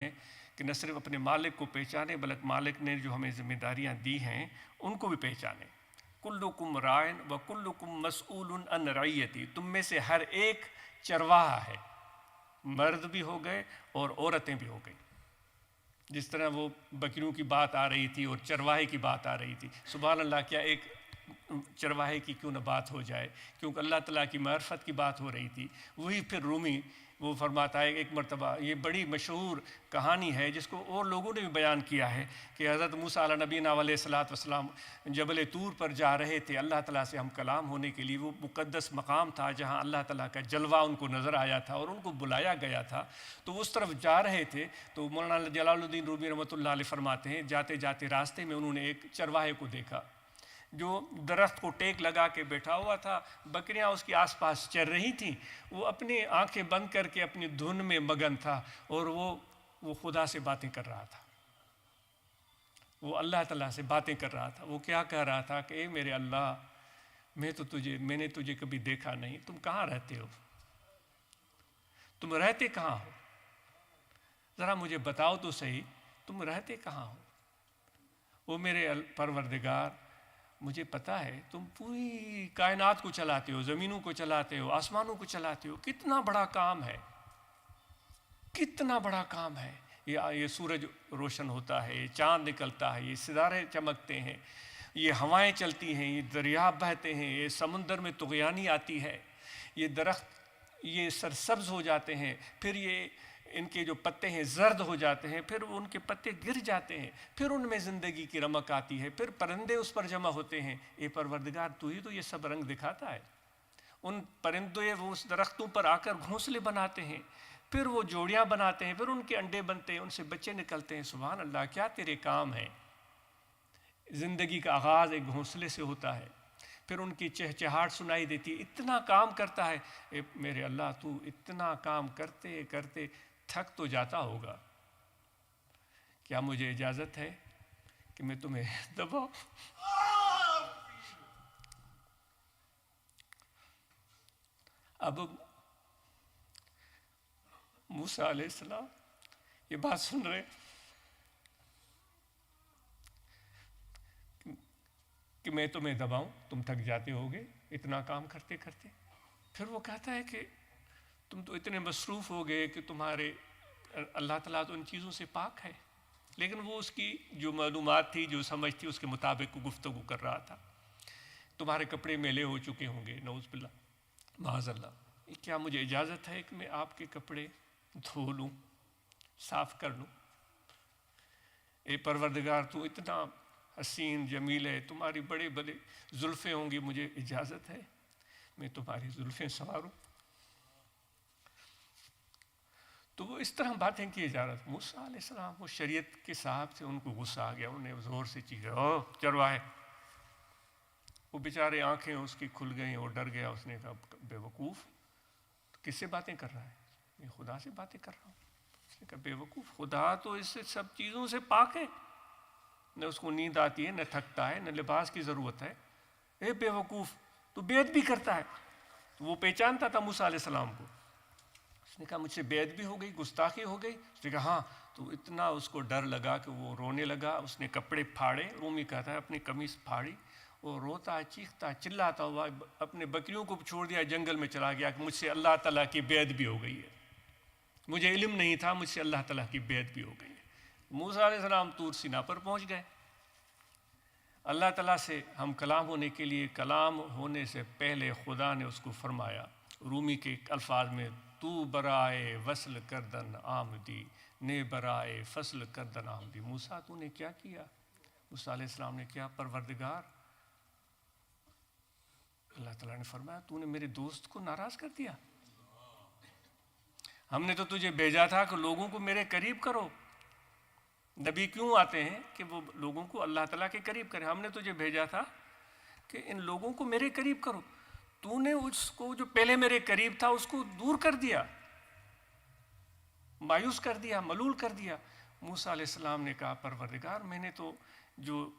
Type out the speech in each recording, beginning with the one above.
کہ نہ صرف اپنے مالک کو پہچانے بلکہ مالک نے جو ہمیں ذمہ داریاں دی ہیں ان کو بھی پہچانے۔ کلکم رائن و کلکم مسئول عن رعیتی، تم میں سے ہر ایک چرواہا ہے، مرد بھی ہو گئے اور عورتیں بھی ہو گئی۔ جس طرح وہ بکریوں کی بات آ رہی تھی اور چرواہے کی بات آ رہی تھی، سبحان اللہ، کیا ایک چرواہے کی کیوں نہ بات ہو جائے، کیونکہ اللہ تعالیٰ کی معرفت کی بات ہو رہی تھی۔ وہی پھر رومی وہ فرماتا ہے ایک مرتبہ، یہ بڑی مشہور کہانی ہے جس کو اور لوگوں نے بھی بیان کیا ہے، کہ حضرت موسیٰ علیہ نبینا علیہ السلام جبل طور پر جا رہے تھے اللہ تعالیٰ سے ہم کلام ہونے کے لیے۔ وہ مقدس مقام تھا جہاں اللہ تعالیٰ کا جلوہ ان کو نظر آیا تھا اور ان کو بلایا گیا تھا، تو اس طرف جا رہے تھے۔ تو مولانا جلال الدین رومی رحمۃ اللہ علیہ فرماتے ہیں جاتے جاتے راستے میں انہوں نے ایک چرواہے کو دیکھا جو درخت کو ٹیک لگا کے بیٹھا ہوا تھا، بکریاں اس کے آس پاس چر رہی تھیں، وہ اپنی آنکھیں بند کر کے اپنی دھن میں مگن تھا، اور وہ خدا سے باتیں کر رہا تھا، وہ اللہ تعالیٰ سے باتیں کر رہا تھا۔ وہ کیا کہہ رہا تھا کہ اے میرے اللہ، میں نے تجھے کبھی دیکھا نہیں، تم کہاں رہتے ہو، تم رہتے کہاں ہو، ذرا مجھے بتاؤ تو صحیح، تم رہتے کہاں ہو۔ وہ میرے پروردگار، مجھے پتا ہے تم پوری کائنات کو چلاتے ہو، زمینوں کو چلاتے ہو، آسمانوں کو چلاتے ہو، کتنا بڑا کام ہے، کتنا بڑا کام ہے۔ یہ سورج روشن ہوتا ہے، یہ چاند نکلتا ہے، یہ ستارے چمکتے ہیں، یہ ہوائیں چلتی ہیں، یہ دریا بہتے ہیں، یہ سمندر میں طغیانی آتی ہے، یہ درخت یہ سرسبز ہو جاتے ہیں، پھر یہ ان کے جو پتے ہیں زرد ہو جاتے ہیں، پھر ان کے پتے گر جاتے ہیں، پھر ان میں زندگی کی رمق آتی ہے، پھر پرندے اس پر جمع ہوتے ہیں۔ اے پروردگار، تو ہی تو یہ سب رنگ دکھاتا ہے۔ ان پرندے وہ اس درختوں پر آ کر گھونسلے بناتے ہیں، پھر وہ جوڑیاں بناتے ہیں، پھر ان کے انڈے بنتے ہیں، ان سے بچے نکلتے ہیں۔ سبحان اللہ، کیا تیرے کام ہیں۔ زندگی کا آغاز ایک گھونسلے سے ہوتا ہے، پھر ان کی چہچہاہٹ سنائی دیتی ہے، اتنا کام کرتا ہے۔ اے میرے اللہ، تو اتنا کام کرتے کرتے تھک تو جاتا ہوگا، کیا مجھے اجازت ہے کہ میں تمہیں دباؤں؟ اب موسیٰ علیہ السلام یہ بات سن رہے کہ میں تمہیں دباؤں، تم تھک جاتے ہوگے اتنا کام کرتے کرتے۔ پھر وہ کہتا ہے کہ تم تو اتنے مصروف ہو گئے کہ تمہارے اللہ تعالیٰ تو ان چیزوں سے پاک ہے، لیکن وہ اس کی جو معلومات تھی، جو سمجھ تھی، اس کے مطابق گفتگو کر رہا تھا۔ تمہارے کپڑے میلے ہو چکے ہوں گے، نعوذ باللہ، معاذ اللہ، کیا مجھے اجازت ہے کہ میں آپ کے کپڑے دھو لوں، صاف کر لوں؟ اے پروردگار، تو اتنا حسین جمیل ہے، تمہاری بڑے بڑے زلفیں ہوں گی، مجھے اجازت ہے میں تمہاری زلفیں سنواروں؟ تو وہ اس طرح باتیں کیے جا رہا تھا۔ موسیٰ علیہ السلام وہ شریعت کے صاحب تھے، ان کو غصہ آ گیا، انہوں نے زور سے چیخا، او چرواہے! وہ بیچارے آنکھیں اس کی کھل گئیں اور ڈر گیا۔ اس نے کہا بے وقوف، کس سے باتیں کر رہا ہے؟ میں خدا سے باتیں کر رہا ہوں۔ اس نے کہا بے وقوف، خدا تو اس سے سب چیزوں سے پاک ہے، نہ اس کو نیند آتی ہے، نہ تھکتا ہے، نہ لباس کی ضرورت ہے۔ اے بے وقوف، تو بے ادبی کرتا ہے۔ وہ پہچانتا تھا موسیٰ علیہ السلام کو۔ اس نے کہا مجھ سے بے ادبی ہو گئی، گستاخی ہو گئی؟ اس نے کہا ہاں۔ تو اتنا اس کو ڈر لگا کہ وہ رونے لگا۔ اس نے کپڑے پھاڑے، رومی کہتا ہے اپنی قمیص پھاڑی، اور روتا چیختا چلاتا ہوا اپنے بکریوں کو چھوڑ دیا، جنگل میں چلا گیا کہ مجھ سے اللہ تعالیٰ کی بے ادبی ہو گئی ہے، مجھے علم نہیں تھا، مجھ سے اللہ تعالیٰ کی بے ادبی ہو گئی ہے۔ موسیٰ علیہ السلام طور سینا پر پہنچ گئے۔ اللہ تعالیٰ سے ہم کلام ہونے کے لیے، کلام ہونے سے پہلے خدا نے اس کو فرمایا رومی کے الفاظ میں، تو برائے وصل کردن آمدی، نے برائے فصل کردن آمدی۔ موسیٰ تو نے کیا کیا؟ موسیٰ علیہ السلام نے کیا پروردگار؟ اللہ تعالیٰ نے فرمایا تو نے میرے دوست کو ناراض کر دیا، ہم نے تو تجھے بھیجا تھا کہ لوگوں کو میرے قریب کرو۔ نبی کیوں آتے ہیں؟ کہ وہ لوگوں کو اللہ تعالیٰ کے قریب کریں۔ ہم نے تجھے بھیجا تھا کہ ان لوگوں کو میرے قریب کرو، تو نے اس کو جو پہلے میرے قریب تھا اس کو دور کر دیا، مایوس کر دیا، ملول کر دیا۔ موسیٰ علیہ السلام نے کہا پروردگار میں نے تو جو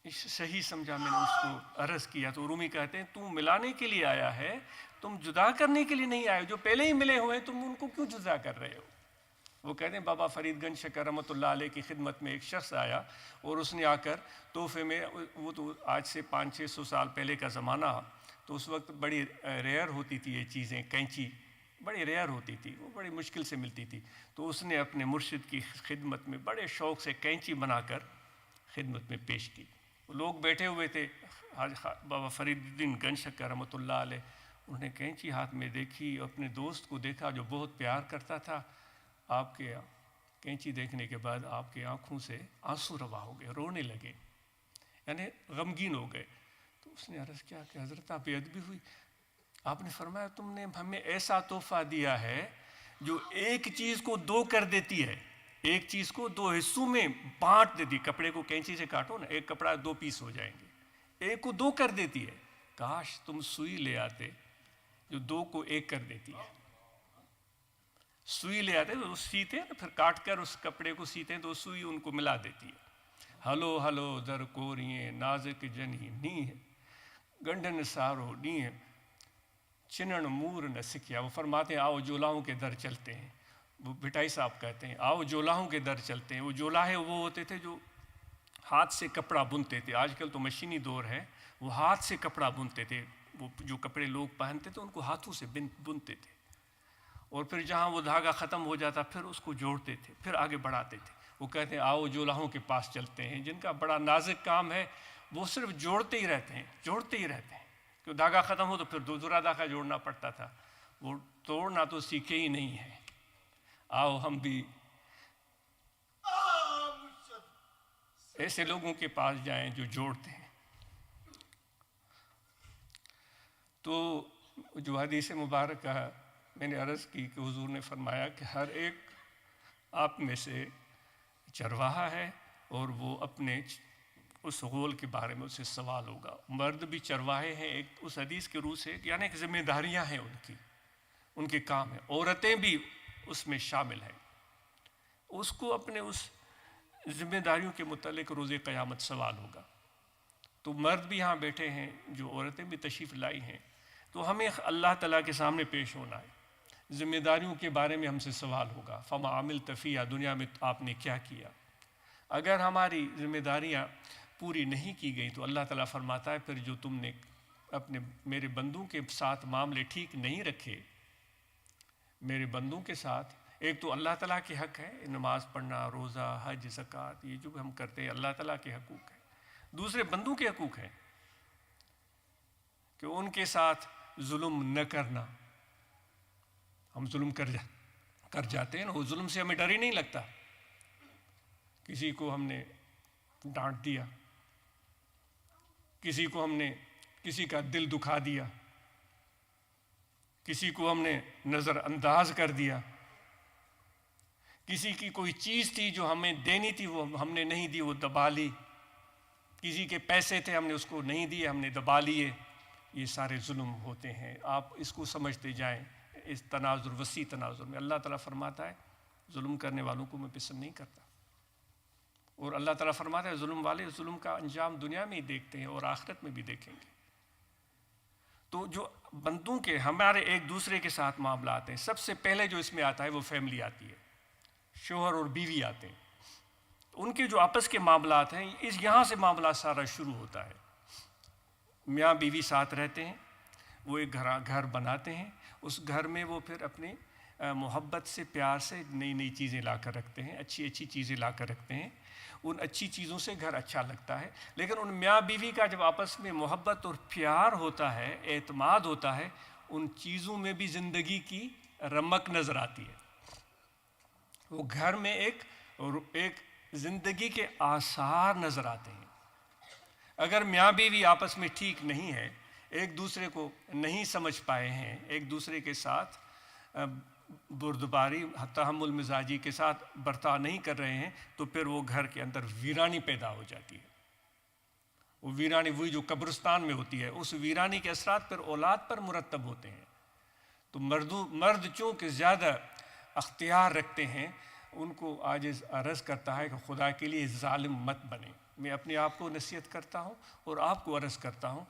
صحیح سمجھا میں نے اس کو عرض کیا۔ تو رومی کہتے ہیں تو ملانے کے لیے آیا ہے، تم جدا کرنے کے لیے نہیں آئے، جو پہلے ہی ملے ہوئے تم ان کو کیوں جدا کر رہے ہو؟ وہ کہتے ہیں بابا فرید گنج شکر رحمۃ اللہ علیہ کی خدمت میں ایک شخص آیا اور اس نے آ کر تحفے میں، وہ تو آج سے 500-600 سال پہلے کا زمانہ، تو اس وقت بڑی ریئر ہوتی تھی یہ چیزیں، کینچی بڑی ریئر ہوتی تھی، وہ بڑی مشکل سے ملتی تھی، تو اس نے اپنے مرشد کی خدمت میں بڑے شوق سے کینچی بنا کر خدمت میں پیش کی۔ لوگ بیٹھے ہوئے تھے، بابا فرید الدین گنج شکر رحمۃ اللہ علیہ، انہوں نے کینچی ہاتھ میں دیکھی، اپنے دوست کو دیکھا جو بہت پیار کرتا تھا، آپ کے کینچی دیکھنے کے بعد آپ کی آنکھوں سے آنسو روا ہو گئے، رونے لگے، یعنی غمگین ہو گئے۔ تو اس نے عرض کیا کہ حضرت آپ بے ادبی ہوئی؟ آپ نے فرمایا تم نے ہمیں ایسا تحفہ دیا ہے جو ایک چیز کو دو کر دیتی ہے، ایک چیز کو دو حصوں میں بانٹ دیتی۔ کپڑے کو کینچی سے کاٹو نا، ایک کپڑا 2 پیس ہو جائیں گے، ایک کو 2 کر دیتی ہے۔ کاش تم سوئی لے آتے جو 2 کو 1 کر دیتی ہے۔ سوئی لے آتے تو سیتے ہیں، پھر کاٹ کر اس کپڑے کو سیتے ہیں تو سوئی ان کو ملا دیتی ہے۔ ہلو ہلو در کوریے نازک جنی نی ہے، گنڈن سارو نی ہے، چنن مور نہ سکھیا۔ وہ فرماتے ہیں آؤ جولاہوں کے در چلتے ہیں، وہ بھٹائی صاحب کہتے ہیں آؤ جولاہوں کے در چلتے ہیں۔ وہ جولاہے وہ ہوتے تھے جو ہاتھ سے کپڑا بنتے تھے، آج کل تو مشینی دور ہے، وہ ہاتھ سے کپڑا بنتے تھے، وہ جو کپڑے لوگ پہنتے تھے ان کو ہاتھوں سے بنتے تھے، اور پھر جہاں وہ دھاگا ختم ہو جاتا پھر اس کو جوڑتے تھے، پھر آگے بڑھاتے تھے۔ وہ کہتے ہیں آؤ جولاہوں کے پاس چلتے ہیں، جن کا بڑا نازک کام ہے، وہ صرف جوڑتے ہی رہتے ہیں، جوڑتے ہی رہتے ہیں، کہ دھاگا ختم ہو تو پھر دوسرا دھاگا جوڑنا پڑتا تھا، وہ توڑنا تو سیکھے ہی نہیں ہے۔ آؤ ہم بھی ایسے لوگوں کے پاس جائیں جو جوڑتے ہیں۔ تو جو حدیث مبارکہ میں نے عرض کی کہ حضور نے فرمایا کہ ہر ایک آپ میں سے چرواہا ہے اور وہ اپنے اس غول کے بارے میں اسے سوال ہوگا۔ مرد بھی چرواہے ہیں ایک اس حدیث کے روح سے، یعنی ایک ذمہ داریاں ہیں ان کے کام ہیں، عورتیں بھی اس میں شامل ہیں، اس کو اپنے اس ذمہ داریوں کے متعلق روز قیامت سوال ہوگا۔ تو مرد بھی یہاں بیٹھے ہیں، جو عورتیں بھی تشریف لائی ہیں، تو ہمیں اللہ تعالیٰ کے سامنے پیش ہونا ہے، ذمہ داریوں کے بارے میں ہم سے سوال ہوگا۔ فما عملت فیہا، دنیا میں آپ نے کیا کیا؟ اگر ہماری ذمہ داریاں پوری نہیں کی گئی تو اللہ تعالیٰ فرماتا ہے پھر جو تم نے اپنے میرے بندوں کے ساتھ معاملے ٹھیک نہیں رکھے، میرے بندوں کے ساتھ، ایک تو اللہ تعالیٰ کے حق ہے، نماز پڑھنا، روزہ، حج، زکوٰۃ، یہ جو ہم کرتے ہیں اللہ تعالیٰ کے حقوق ہیں، دوسرے بندوں کے حقوق ہیں کہ ان کے ساتھ ظلم نہ کرنا۔ ہم ظلم کر جاتے ہیں نا، وہ ظلم سے ہمیں ڈر ہی نہیں لگتا۔ کسی کو ہم نے ڈانٹ دیا، کسی کو ہم نے کسی کا دل دکھا دیا، کسی کو ہم نے نظر انداز کر دیا، کسی کی کوئی چیز تھی جو ہمیں دینی تھی وہ ہم نے نہیں دی، وہ دبا لی، کسی کے پیسے تھے ہم نے اس کو نہیں دیے، ہم نے دبا لیے، یہ سارے ظلم ہوتے ہیں۔ آپ اس کو سمجھتے جائیں اس تناظر، وسیع تناظر میں۔ اللہ تعالیٰ فرماتا ہے ظلم کرنے والوں کو میں پسند نہیں کرتا، اور اللہ تعالیٰ فرماتا ہے ظلم والے ظلم کا انجام دنیا میں ہی دیکھتے ہیں اور آخرت میں بھی دیکھیں گے۔ تو جو بندوں کے ہمارے ایک دوسرے کے ساتھ معاملات ہیں، سب سے پہلے جو اس میں آتا ہے وہ فیملی آتی ہے، شوہر اور بیوی آتے ہیں، ان کے جو آپس کے معاملات ہیں، یہاں سے معاملات سارا شروع ہوتا ہے۔ میاں بیوی ساتھ رہتے ہیں، وہ ایک گھر بناتے ہیں، اس گھر میں وہ پھر اپنی محبت سے، پیار سے نئی نئی چیزیں لا کر رکھتے ہیں، اچھی اچھی چیزیں لا کر رکھتے ہیں، ان اچھی چیزوں سے گھر اچھا لگتا ہے۔ لیکن ان میاں بیوی کا جب آپس میں محبت اور پیار ہوتا ہے، اعتماد ہوتا ہے، ان چیزوں میں بھی زندگی کی رمق نظر آتی ہے، وہ گھر میں ایک زندگی کے آثار نظر آتے ہیں۔ اگر میاں بیوی آپس میں ٹھیک نہیں ہے، ایک دوسرے کو نہیں سمجھ پائے ہیں، ایک دوسرے کے ساتھ بردباری، تحمل مزاجی کے ساتھ برتاؤ نہیں کر رہے ہیں، تو پھر وہ گھر کے اندر ویرانی پیدا ہو جاتی ہے۔ وہ ویرانی وہی جو قبرستان میں ہوتی ہے، اس ویرانی کے اثرات پھر اولاد پر مرتب ہوتے ہیں۔ تو مرد چونکہ زیادہ اختیار رکھتے ہیں، ان کو عاجز عرض کرتا ہے کہ خدا کے لیے ظالم مت بنے۔ میں اپنے آپ کو نصیحت کرتا ہوں اور آپ کو عرض کرتا ہوں